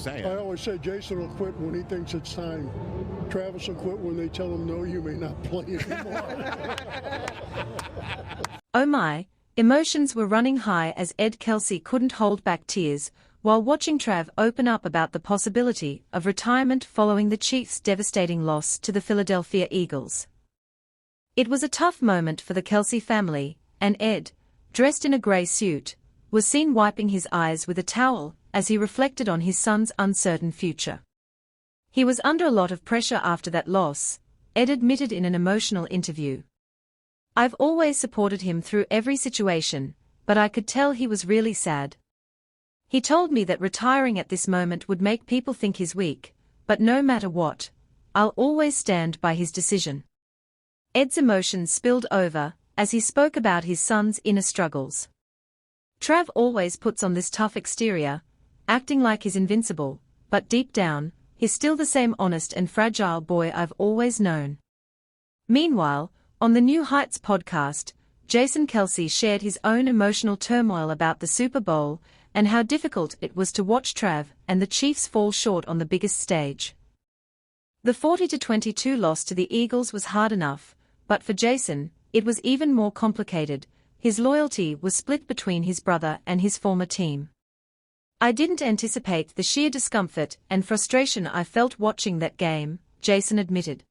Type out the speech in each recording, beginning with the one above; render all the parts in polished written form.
saying. I always say Jason will quit when he thinks it's time. Travis will quit when they tell him, no, you may not play anymore. Oh my, emotions were running high as Ed Kelce couldn't hold back tears while watching Trav open up about the possibility of retirement following the Chiefs' devastating loss to the Philadelphia Eagles. It was a tough moment for the Kelce family, and Ed, dressed in a grey suit, was seen wiping his eyes with a towel as he reflected on his son's uncertain future. He was under a lot of pressure after that loss, Ed admitted in an emotional interview. I've always supported him through every situation, but I could tell he was really sad. He told me that retiring at this moment would make people think he's weak, but no matter what, I'll always stand by his decision. Ed's emotions spilled over as he spoke about his son's inner struggles. Trav always puts on this tough exterior, acting like he's invincible, but deep down, he's still the same honest and fragile boy I've always known. Meanwhile, on the New Heights podcast, Jason Kelce shared his own emotional turmoil about the Super Bowl and how difficult it was to watch Trav and the Chiefs fall short on the biggest stage. The 40-22 loss to the Eagles was hard enough, but for Jason, it was even more complicated. His loyalty was split between his brother and his former team. I didn't anticipate the sheer discomfort and frustration I felt watching that game, Jason admitted.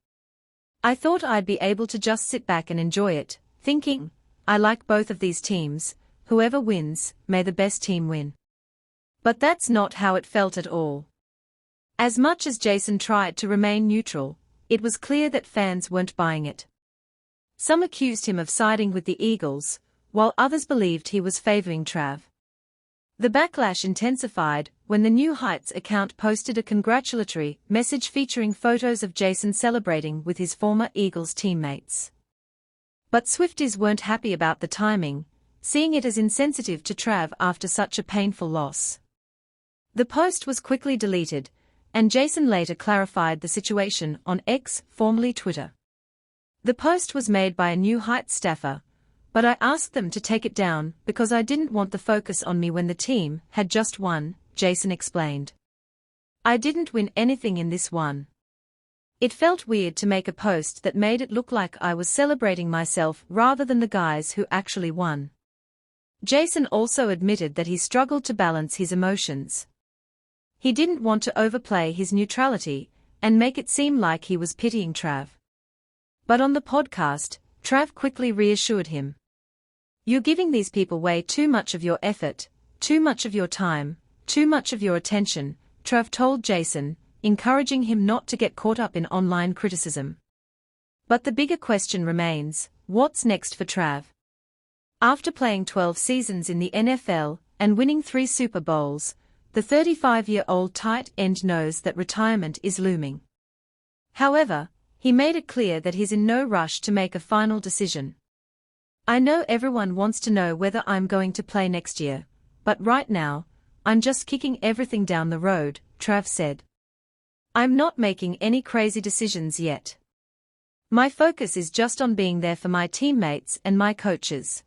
I thought I'd be able to just sit back and enjoy it, thinking, I like both of these teams, whoever wins, may the best team win. But that's not how it felt at all. As much as Jason tried to remain neutral, it was clear that fans weren't buying it. Some accused him of siding with the Eagles, while others believed he was favoring Trav. The backlash intensified when the New Heights account posted a congratulatory message featuring photos of Jason celebrating with his former Eagles teammates. But Swifties weren't happy about the timing, seeing it as insensitive to Trav after such a painful loss. The post was quickly deleted, and Jason later clarified the situation on X, formerly Twitter. The post was made by a New Heights staffer, but I asked them to take it down because I didn't want the focus on me when the team had just won, Jason explained. I didn't win anything in this one. It felt weird to make a post that made it look like I was celebrating myself rather than the guys who actually won. Jason also admitted that he struggled to balance his emotions. He didn't want to overplay his neutrality and make it seem like he was pitying Trav. But on the podcast, Trav quickly reassured him. You're giving these people way too much of your effort, too much of your time, too much of your attention, Trav told Jason, encouraging him not to get caught up in online criticism. But the bigger question remains, what's next for Trav? After playing 12 seasons in the NFL and winning 3 Super Bowls, the 35-year-old tight end knows that retirement is looming. However, he made it clear that he's in no rush to make a final decision. I know everyone wants to know whether I'm going to play next year, but right now, I'm just kicking everything down the road, Trav said. I'm not making any crazy decisions yet. My focus is just on being there for my teammates and my coaches.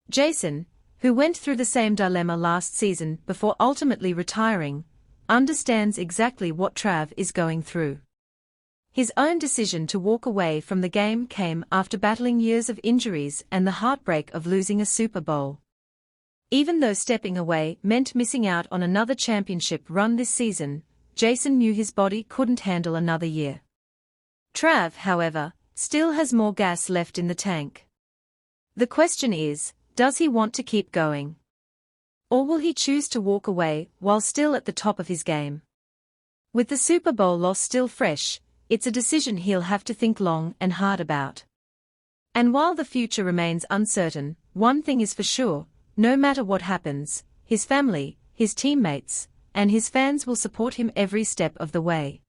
Jason, who went through the same dilemma last season before ultimately retiring, understands exactly what Trav is going through. His own decision to walk away from the game came after battling years of injuries and the heartbreak of losing a Super Bowl. Even though stepping away meant missing out on another championship run this season, Jason knew his body couldn't handle another year. Trav, however, still has more gas left in the tank. The question is, does he want to keep going? Or will he choose to walk away while still at the top of his game? With the Super Bowl loss still fresh, it's a decision he'll have to think long and hard about. And while the future remains uncertain, one thing is for sure, no matter what happens, his family, his teammates, and his fans will support him every step of the way.